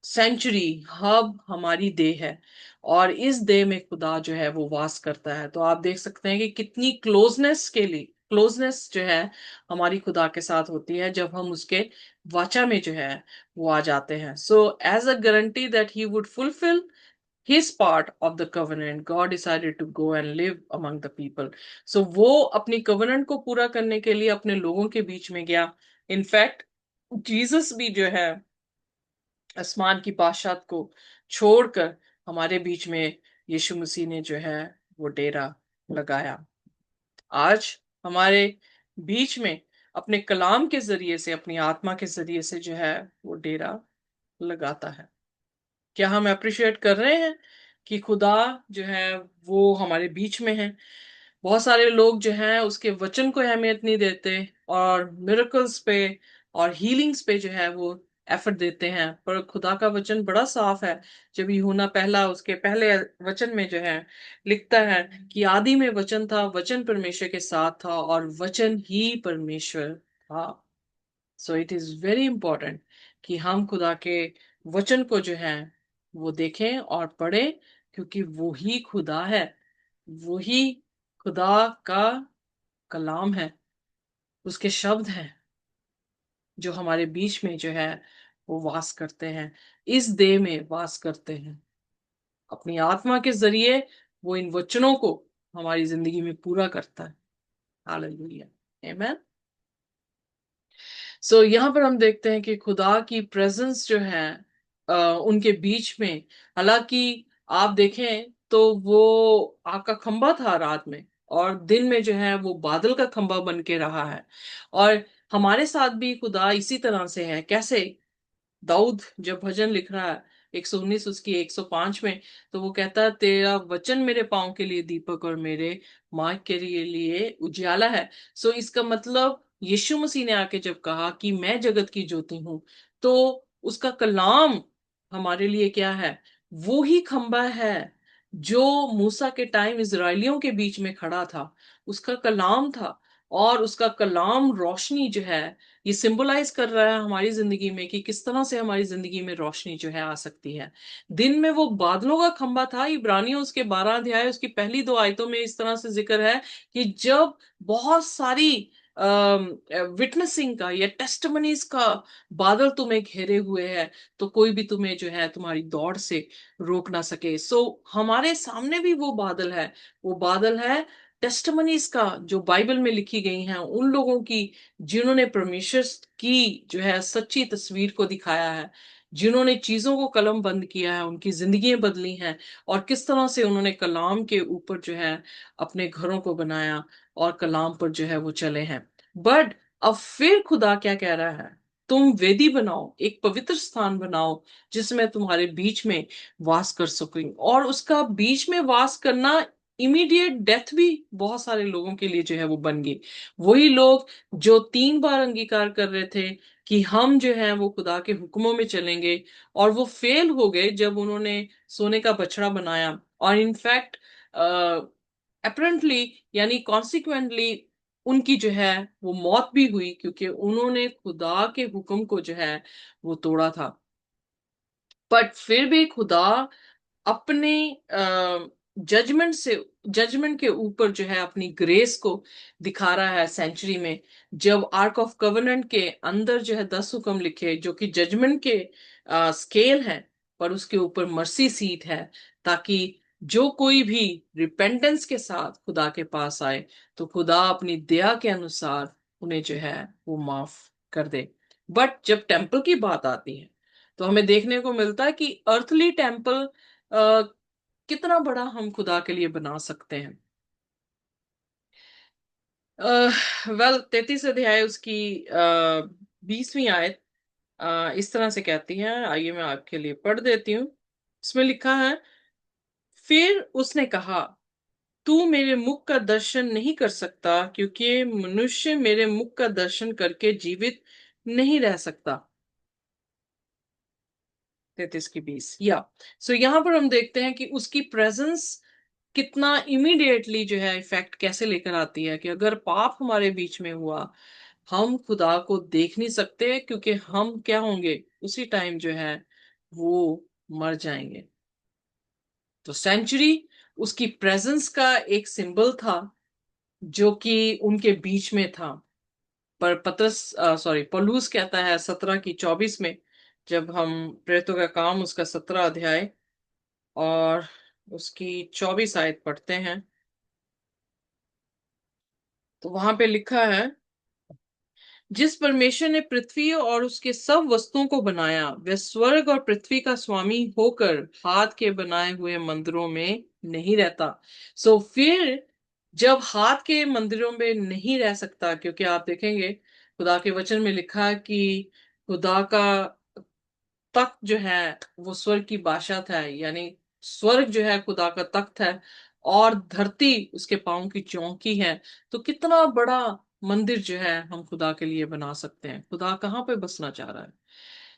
सेंचुरी हब हमारी देह है, और इस देह में खुदा जो है वो वास करता है। तो आप देख सकते हैं कि कितनी क्लोजनेस जो है हमारी खुदा के साथ होती है जब हम उसके वाचा में जो है वो आ जाते हैं। So as a guarantee that he would fulfil his part of the covenant, God decided to go and live among the people. So वो अपनी covenant को पूरा करने के लिए अपने लोगों के बीच में गया। इनफैक्ट जीसस भी जो है आसमान की बादशाहत को छोड़कर हमारे बीच में यीशु मसीह ने जो है वो डेरा लगाया। आज हमारे बीच में अपने कलाम के जरिए से, अपनी आत्मा के जरिए से जो है वो डेरा लगाता है। क्या हम अप्रिशिएट कर रहे हैं कि खुदा जो है वो हमारे बीच में है? बहुत सारे लोग जो हैं उसके वचन को अहमियत नहीं देते, और मिरेकल्स पे और हीलिंग्स पे जो है वो एफर्ट देते हैं। पर खुदा का वचन बड़ा साफ है। जब यूहन्ना पहला उसके पहले वचन में जो है लिखता है कि आदि में वचन था, वचन परमेश्वर के साथ था, और वचन ही परमेश्वर था। So it is very important कि हम खुदा के वचन को जो है वो देखें और पढ़ें, क्योंकि वो ही खुदा है, वो ही खुदा का कलाम है, उसके शब्द हैं जो हमारे बीच में जो है वो वास करते हैं, इस देह में वास करते हैं। अपनी आत्मा के जरिए वो इन वचनों को हमारी जिंदगी में पूरा करता है। हालेलुया, आमीन। सो यहाँ पर हम देखते हैं कि खुदा की प्रेजेंस जो है उनके बीच में, हालांकि आप देखें तो वो आग का खंबा था रात में, और दिन में जो है वो बादल का खंबा बन के रहा है। और हमारे साथ भी खुदा इसी तरह से है। कैसे? दाऊद जब भजन लिख रहा है 119 उसकी 105 में, तो वो कहता है तेरा वचन मेरे पाँव के लिए दीपक और मेरे मार्ग के लिए उजियाला है। सो इसका मतलब यीशु मसीह ने आके जब कहा कि मैं जगत की ज्योति हूं, तो उसका कलाम हमारे लिए क्या है? वो ही खंबा है जो मूसा के टाइम इजरायलियों के बीच में खड़ा था, उसका कलाम था। और उसका कलाम रोशनी जो है, ये सिंबलाइज कर रहा है हमारी जिंदगी में कि किस तरह से हमारी जिंदगी में रोशनी जो है आ सकती है। दिन में वो बादलों का खंबा था। इब्रानियों उसके 12 अध्याय उसकी पहली 2 आयतों में इस तरह से जिक्र है कि जब बहुत सारी विटनेसिंग का या टेस्टमनीज का बादल तुम्हें घेरे हुए है, तो कोई भी तुम्हें जो है तुम्हारी दौड़ से रोक ना सके। सो हमारे सामने भी वो बादल है। वो बादल है टेस्टमनीज का, जो बाइबल में लिखी गई हैं उन लोगों की जिन्होंने परमेश्वर की जो है सच्ची तस्वीर को दिखाया है, जिन्होंने चीजों को कलम बंद किया है, उनकी जिंदगियां बदली हैं, और किस तरह से उन्होंने कलाम के ऊपर जो है अपने घरों को बनाया और कलाम पर जो है वो चले हैं। बट अब फिर खुदा क्या कह रहा है? तुम वेदी बनाओ, एक पवित्र स्थान बनाओ जिसमें तुम्हारे बीच में वास कर सकें। और उसका बीच में वास करना, इमीडिएट डेथ भी बहुत सारे लोगों के लिए जो है वो बन गई। वही लोग जो 3 बार अंगीकार कर रहे थे कि हम जो है वो खुदा के हुक्मों में चलेंगे, और वो फेल हो गए जब उन्होंने सोने का बछड़ा बनाया। और इनफैक्ट अपेरेंटली यानी कॉन्सिक्वेंटली उनकी जो है वो मौत भी हुई, क्योंकि उन्होंने खुदा के हुक्म को जो है वो तोड़ा था। बट फिर भी खुदा अपने जजमेंट के ऊपर जो है अपनी ग्रेस को दिखा रहा है सेंचुरी में, जब आर्क ऑफ कवेनेंट के अंदर जो है 10 हुक्म लिखे जो कि जजमेंट के स्केल है, पर उसके ऊपर मर्सी सीट है, ताकि जो कोई भी रिपेंटेंस के साथ खुदा के पास आए, तो खुदा अपनी दया के अनुसार उन्हें जो है वो माफ कर दे। बट जब टेम्पल की बात आती है, तो हमें देखने को मिलता है कि अर्थली टेम्पल कितना बड़ा हम खुदा के लिए बना सकते हैं। वेल 33 अध्याय उसकी 20वीं आयत इस तरह से कहती है। आइए मैं आपके लिए पढ़ देती हूँ। इसमें लिखा है, फिर उसने कहा तू मेरे मुख का दर्शन नहीं कर सकता, क्योंकि मनुष्य मेरे मुख का दर्शन करके जीवित नहीं रह सकता। 33 की 20 या सो यहाँ पर हम देखते हैं कि उसकी प्रेजेंस कितना इमीडिएटली जो है इफेक्ट कैसे लेकर आती है, कि अगर पाप हमारे बीच में हुआ हम खुदा को देख नहीं सकते, क्योंकि हम क्या होंगे उसी टाइम जो है वो मर जाएंगे। तो सेंचुरी उसकी प्रेजेंस का एक सिंबल था जो कि उनके बीच में था। पर पतरस सॉरी पौलुस कहता है 17 की 24 में, जब हम प्रेरितों का काम उसका 17 अध्याय और उसकी 24 आयत पढ़ते हैं, तो वहां पे लिखा है, जिस परमेश्वर ने पृथ्वी और उसके सब वस्तुओं को बनाया, वह स्वर्ग और पृथ्वी का स्वामी होकर हाथ के बनाए हुए मंदिरों में नहीं रहता। फिर जब हाथ के मंदिरों में नहीं रह सकता, क्योंकि आप देखेंगे खुदा के वचन में लिखा है कि खुदा का तख्त जो है वो स्वर्ग की बादशाह था, यानी स्वर्ग जो है खुदा का तख्त है और धरती उसके पांव की चौकी है। तो कितना बड़ा मंदिर जो है हम खुदा के लिए बना सकते हैं। खुदा कहाँ पे बसना चाह रहा है?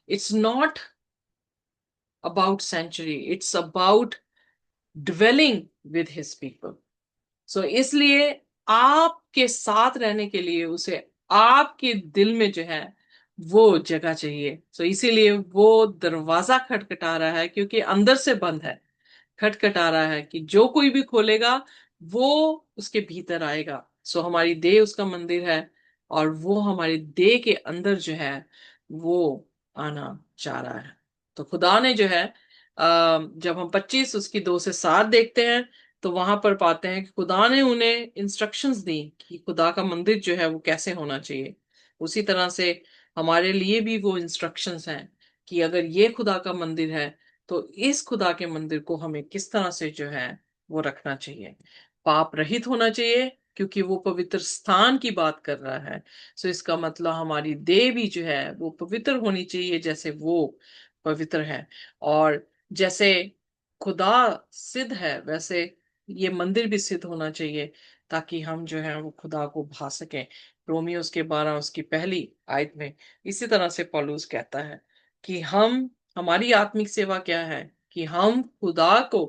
It's not about century, it's about dwelling with his people. इसलिए आपके साथ रहने के लिए उसे आपके दिल में जो है वो जगह चाहिए। इसीलिए वो दरवाजा खटखटा रहा है, क्योंकि अंदर से बंद है। खटखटा रहा है कि जो कोई भी खोलेगा वो उसके भीतर आएगा। हमारी देह उसका मंदिर है और वो हमारी देह के अंदर जो है वो आना चाह रहा है। तो खुदा ने जो है जब हम 25 उसकी 2 से 7 देखते हैं, तो वहां पर पाते हैं कि खुदा ने उन्हें इंस्ट्रक्शंस दी कि खुदा का मंदिर जो है वो कैसे होना चाहिए। उसी तरह से हमारे लिए भी वो इंस्ट्रक्शंस हैं कि अगर ये खुदा का मंदिर है, तो इस खुदा के मंदिर को हमें किस तरह से जो है वो रखना चाहिए। पाप रहित होना चाहिए, क्योंकि वो पवित्र स्थान की बात कर रहा है। इसका मतलब हमारी देह भी जो है वो पवित्र होनी चाहिए, जैसे वो पवित्र है। और जैसे खुदा सिद्ध है, वैसे ये मंदिर भी सिद्ध होना चाहिए, ताकि हम जो है वो खुदा को भा सकें। रोमियो उसके 12 उसकी पहली आयत में इसी तरह से पौलुस कहता है कि हमारी आत्मिक सेवा क्या है, कि हम खुदा को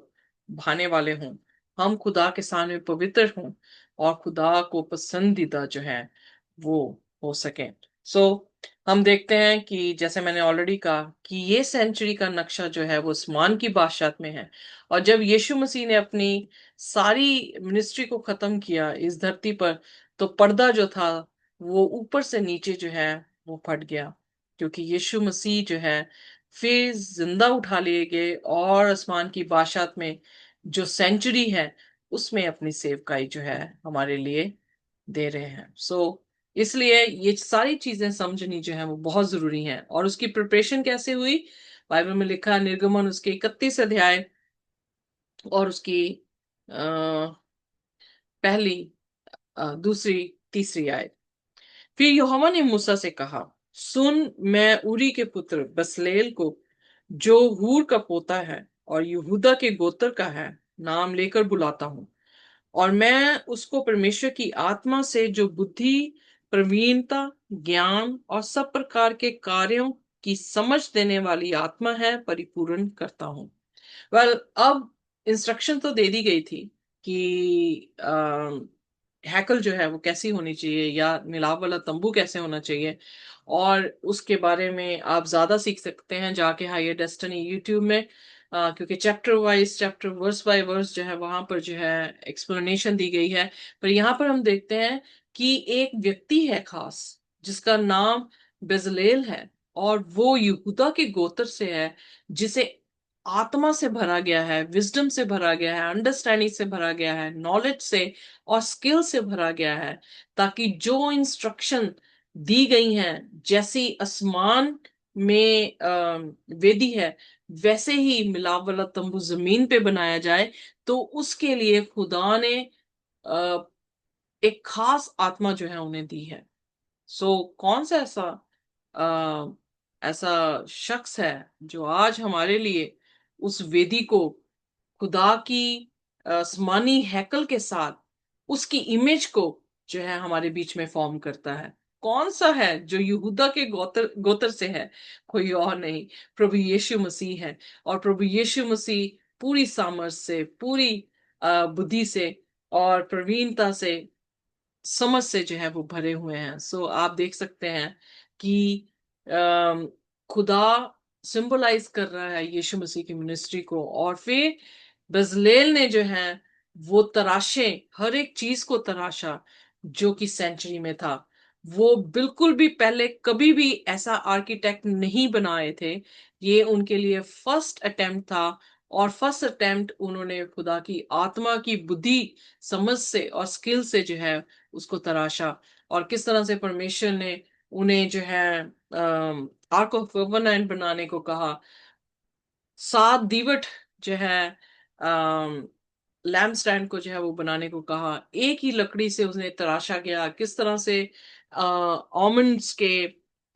भाने वाले हों, हम खुदा के सामने पवित्र हों और खुदा को पसंदीदा जो है वो हो सके। हम देखते हैं कि जैसे मैंने ऑलरेडी कहा कि ये सेंचुरी का नक्शा जो है वो आसमान की बादशाहत में है। और जब यीशु मसीह ने अपनी सारी मिनिस्ट्री को खत्म किया इस धरती पर, तो पर्दा जो था वो ऊपर से नीचे जो है वो फट गया, क्योंकि यीशु मसीह जो है फिर जिंदा उठा लिए गए और आसमान की बादशाहत में जो सेंचुरी है उसमें अपनी सेवकाई जो है हमारे लिए दे रहे हैं। इसलिए ये सारी चीजें समझनी जो है वो बहुत जरूरी है। और उसकी प्रिपरेशन कैसे हुई? बाइबल में लिखा है, निर्गमन उसके 31 अध्याय और उसकी आ, पहली दूसरी तीसरी आयत। फिर यहोवा ने मूसा से कहा, सुन, मैं उरी के पुत्र बसलेल को, जो हूर का पोता है और यहूदा के गोत्र का है, नाम लेकर बुलाता हूं। और मैं उसको परमेश्वर की आत्मा से, जो बुद्धि, प्रवीणता, ज्ञान और सब प्रकार के कार्यों की समझ देने वाली आत्मा है, परिपूर्ण करता हूं। अब इंस्ट्रक्शन तो दे दी गई थी कि हैकल जो है वो कैसी होनी चाहिए, या मिलाप वाला तंबू कैसे होना चाहिए। और उसके बारे में आप ज्यादा सीख सकते हैं जाके हायर डेस्टिनी यूट्यूब में, क्योंकि chapter wise, chapter verse by verse जो है वहां पर जो है एक्सप्लेनेशन दी गई है। पर यहाँ पर हम देखते हैं कि एक व्यक्ति है खास, जिसका नाम बेजलेल है, और वो यहूदा के गोत्र से है, जिसे आत्मा से भरा गया है, विजडम से भरा गया है, अंडरस्टैंडिंग से भरा गया है, नॉलेज से और स्किल से भरा गया है, ताकि जो इंस्ट्रक्शन दी गई हैं, जैसी आसमान में वेदी है, वैसे ही मिलाप वाला तंबू जमीन पे बनाया जाए। तो उसके लिए खुदा ने अ, एक खास आत्मा जो है उन्हें दी है। कौन सा अ, ऐसा शख्स है जो आज हमारे लिए उस वेदी को खुदा की आसमानी हैकल के साथ उसकी इमेज को जो है हमारे बीच में फॉर्म करता है? कौन सा है जो यहूदा के गोत्र गोत्र से है? कोई और नहीं, प्रभु यीशु मसीह है। और प्रभु यीशु मसीह पूरी सामर्थ से, पूरी बुद्धि से और प्रवीणता से समझ से जो है वो भरे हुए हैं। सो आप देख सकते हैं कि अम, खुदा सिंबलाइज कर रहा है यीशु मसीह की मिनिस्ट्री को। और फिर बजलेल ने जो है वो तराशे, हर एक चीज को तराशा जो कि सेंचुरी में था। वो बिल्कुल भी पहले कभी भी ऐसा आर्किटेक्ट नहीं बनाए थे। ये उनके लिए फर्स्ट अटेम्प्ट था। और फर्स्ट अटेम्प्ट उन्होंने खुदा की आत्मा की बुद्धि, समझ से और स्किल से जो है उसको तराशा। और किस तरह से परमेश्वर ने उन्हें जो है आर्क ऑफ कॉवेनेंट बनाने को कहा। 7 दीवट जो है लैम्प स्टैंड को जो है वो बनाने को कहा। एक ही लकड़ी से उसने तराशा गया, किस तरह से आलमंड्स के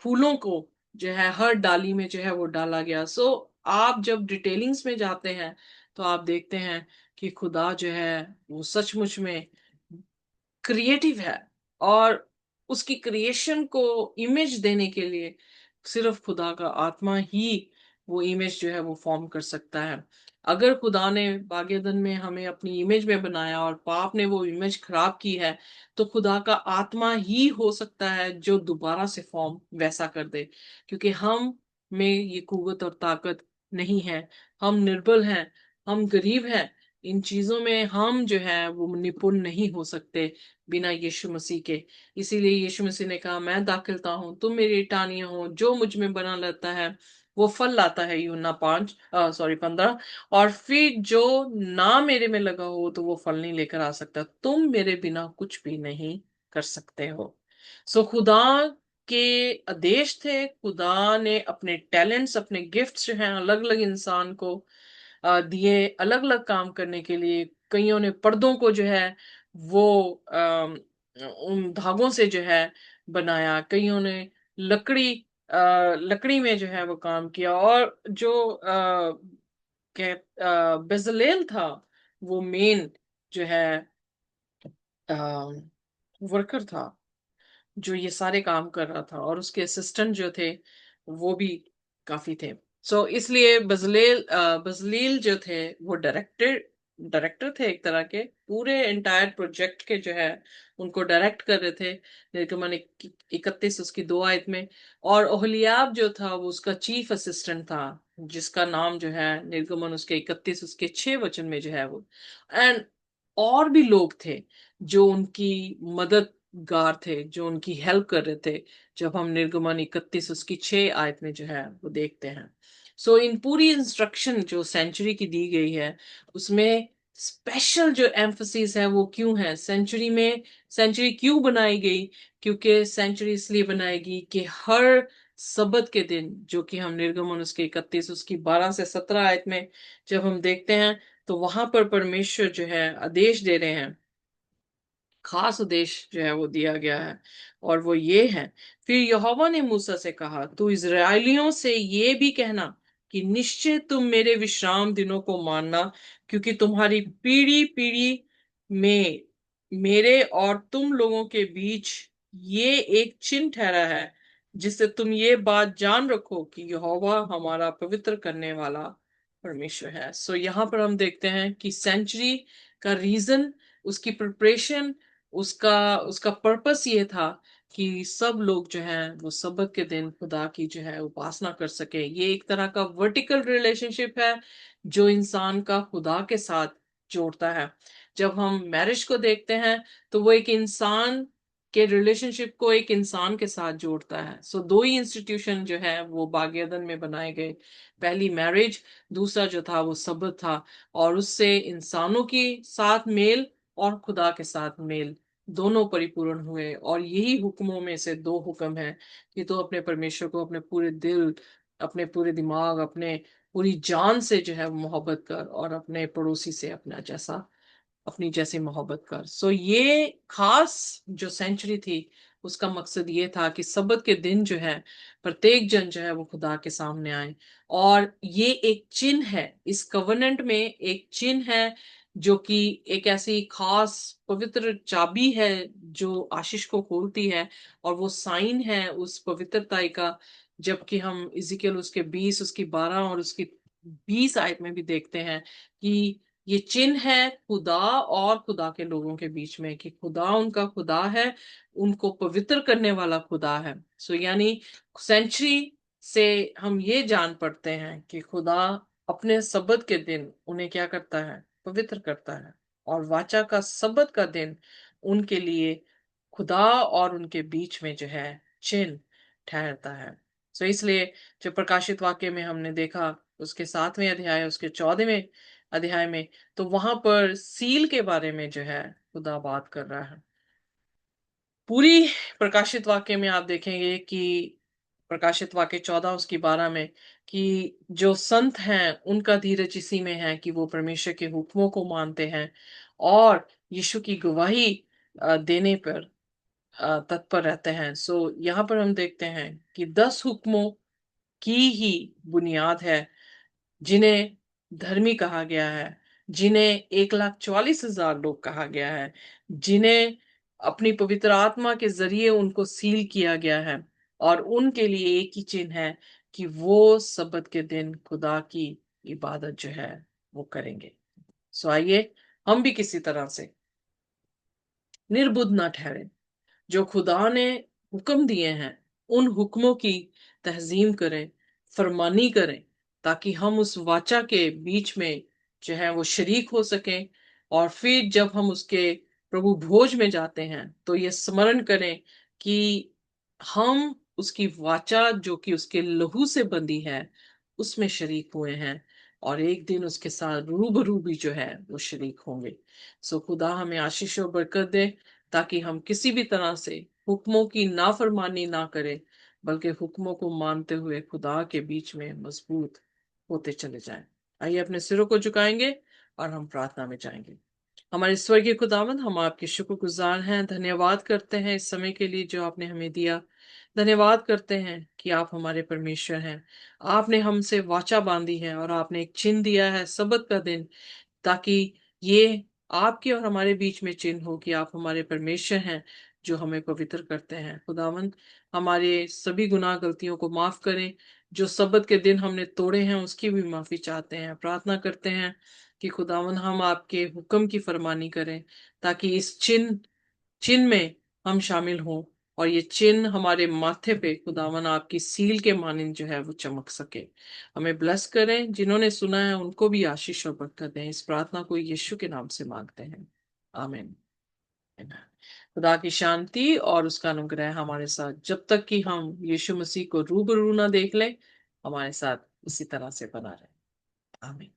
फूलों को जो है हर डाली में जो है वो डाला गया। सो आप जब डिटेलिंग्स में जाते हैं तो आप देखते हैं कि खुदा जो है वो सचमुच में क्रिएटिव है। और उसकी क्रिएशन को इमेज देने के लिए सिर्फ खुदा का आत्मा ही वो इमेज जो है वो फॉर्म कर सकता है। अगर खुदा ने बागेदन में हमें अपनी इमेज में बनाया और पाप ने वो इमेज खराब की है, तो खुदा का आत्मा ही हो सकता है जो दोबारा से फॉर्म वैसा कर दे। क्योंकि हम में ये कुव्वत और ताकत नहीं है। हम निर्बल हैं, हम गरीब हैं। इन चीजों में हम जो है वो निपुण नहीं हो सकते बिना यीशु मसीह के। इसीलिए यीशु मसीह ने कहा, मैं दाखिलता हूँ, तुम मेरी टानियां हो। जो मुझ में बना रहता है वो फल लाता है, यूहन्ना 15। और फिर जो ना मेरे में लगा हो तो वो फल नहीं लेकर आ सकता। तुम मेरे बिना कुछ भी नहीं कर सकते हो। सो खुदा के आदेश थे। खुदा ने अपने टैलेंट्स, अपने गिफ्ट्स जो हैं अलग अलग इंसान को दिए, अलग अलग काम करने के लिए। कईयों ने पर्दों को जो है वो उन धागों से जो है बनाया। कईयों ने लकड़ी लकड़ी में जो है वो काम किया। और जो बेजलेल था वो मेन जो है वर्कर था जो ये सारे काम कर रहा था। और उसके असिस्टेंट जो थे वो भी काफी थे। सो इसलिए बजलील जो थे वो डायरेक्टर डायरेक्टर थे एक तरह के, पूरे एंटायर प्रोजेक्ट के जो है उनको डायरेक्ट कर रहे थे। निर्गमन 31 उसकी 2 आयत में। और ओहलियाब जो था वो उसका चीफ असिस्टेंट था, जिसका नाम जो है निर्गमन उसके 31 उसके 6 वचन में जो है वो। एंड और भी लोग थे जो उनकी मददगार थे, जो उनकी हेल्प कर रहे थे। जब हम निर्गमन 31 उसकी 6 आयत में जो है वो देखते हैं। सो इन पूरी इंस्ट्रक्शन जो सेंचुरी की दी गई है उसमें स्पेशल जो एम्फोसिस है वो क्यों है सेंचुरी में। सेंचुरी क्यों बनाई गई? क्योंकि सेंचुरी इसलिए बनाएगी कि हर सबत के दिन, जो कि हम निर्गमन उसके 31 उसकी 12 से 17 आयत में जब हम देखते हैं, तो वहां पर परमेश्वर जो है आदेश दे रहे हैं। खास आदेश जो है वो दिया गया है और वो ये है। फिर यहोवा ने मूसा से कहा, तू इज़राइलियों से ये भी कहना कि निश्चय तुम मेरे विश्राम दिनों को मानना, क्योंकि तुम्हारी पीढ़ी पीढ़ी में मेरे और तुम लोगों के बीच ये एक चिन्ह ठहरा है, जिससे तुम ये बात जान रखो कि यहोवा हमारा पवित्र करने वाला परमेश्वर है। सो यहाँ पर हम देखते हैं कि सेंचुरी का रीजन, उसकी प्रिपरेशन, उसका उसका पर्पस ये था कि सब लोग जो हैं वो सबत के दिन खुदा की जो है उपासना कर सके। ये एक तरह का वर्टिकल रिलेशनशिप है जो इंसान का खुदा के साथ जोड़ता है। जब हम मैरिज को देखते हैं तो वो एक इंसान के रिलेशनशिप को एक इंसान के साथ जोड़ता है। सो दो ही इंस्टीट्यूशन जो है वो बागेदन में बनाए गए। पहली मैरिज, दूसरा जो था वो सबत था। और उससे इंसानों की साथ मेल और खुदा के साथ मेल दोनों परिपूर्ण हुए। और यही हुक्मों में से 2 हुक्म हैं कि तो अपने परमेश्वर को अपने पूरे दिल, अपने पूरे दिमाग, अपने पूरी जान से जो है मोहब्बत कर, और अपने पड़ोसी से अपना जैसा, अपनी जैसी मोहब्बत कर। सो ये खास जो सेंचुरी थी उसका मकसद ये था कि सबत के दिन जो है प्रत्येक जन जो है वो खुदा के सामने आए। और ये एक चिन्ह है, इस कवनेंट में एक चिन्ह है जो कि एक ऐसी खास पवित्र चाबी है जो आशीष को खोलती है। और वो साइन है उस पवित्रता का। जबकि हम इजिकल उसके 20 उसकी 12 और उसकी 20 आयत में भी देखते हैं कि ये चिन्ह है खुदा और खुदा के लोगों के बीच में, कि खुदा उनका खुदा है, उनको पवित्र करने वाला खुदा है। सो यानी सेंचुरी से हम ये जान पड़ते हैं कि खुदा अपने सब्बत के दिन उन्हें क्या करता है, पवित्र करता है। और वाचा का सब्बत का दिन उनके लिए खुदा और उनके बीच में जो है चिन्ह ठहरता है। सो इसलिए जो प्रकाशित वाक्य में हमने देखा, उसके 7वें अध्याय, उसके 14वें अध्याय में, तो वहां पर सील के बारे में जो है खुदा बात कर रहा है। पूरी प्रकाशित वाक्य में आप देखेंगे कि प्रकाशित वाक्य 14 उसकी 12 में, कि जो संत हैं उनका धीरज इसी में है कि वो परमेश्वर के हुक्मों को मानते हैं और यीशु की गवाही देने पर तत्पर रहते हैं। सो यहाँ पर हम देखते हैं कि 10 हुक्मों की ही बुनियाद है, जिन्हें धर्मी कहा गया है, जिन्हें 1,44,000 लोग कहा गया है, जिन्हें अपनी पवित्र आत्मा के जरिए उनको सील किया गया है, और उनके लिए एक ही चिन्ह है कि वो सब्बत के दिन खुदा की इबादत जो है वो करेंगे। सो आइए हम भी किसी तरह से निर्बुद्ध ना ठहरे, जो खुदा ने हुक्म दिए हैं उन हुक्मों की तहजीम करें, फरमानी करें, ताकि हम उस वाचा के बीच में जो है वो शरीक हो सकें। और फिर जब हम उसके प्रभु भोज में जाते हैं तो ये स्मरण करें कि हम उसकी वाचा जो कि उसके लहू से बंधी है उसमें शरीक हुए हैं, और एक दिन उसके साथ रूबरू भी जो है वो शरीक होंगे। सो खुदा हमें आशीष और बरकत दे, ताकि हम किसी भी तरह से हुक्मों की नाफरमानी ना करें, बल्कि हुक्मों को मानते हुए खुदा के बीच में मजबूत होते चले जाएं। आइए अपने सिरों को झुकाएंगे और हम प्रार्थना में जाएंगे। हमारे स्वर्गीय खुदावंद, हम आपके शुक्रगुजार हैं, धन्यवाद करते हैं इस समय के लिए जो आपने हमें दिया। धन्यवाद करते हैं कि आप हमारे परमेश्वर हैं। आपने हमसे वाचा बांधी है और आपने एक चिन्ह दिया है सबत का दिन, ताकि ये आपके और हमारे बीच में चिन्ह हो कि आप हमारे परमेश्वर हैं जो हमें पवित्र करते हैं। खुदावंद, हमारे सभी गुनाह गलतियों को माफ करें। जो सब्बत के दिन हमने तोड़े हैं उसकी भी माफी चाहते हैं। प्रार्थना करते हैं कि खुदावंद हम आपके हुक्म की फरमानी करें, ताकि इस चिन्ह चिन्ह में हम शामिल हों, और ये चिन्ह हमारे माथे पे खुदावन आपकी सील के मानिंद जो है वो चमक सके। हमें ब्लेस करें, जिन्होंने सुना है उनको भी आशीष और बरकत दें। इस प्रार्थना को यीशु के नाम से मांगते हैं, आमीन। खुदा की शांति और उसका अनुग्रह हमारे साथ जब तक कि हम यीशु मसीह को रूबरू ना देख लें, हमारे साथ इसी तरह से बना रहे। आमीन।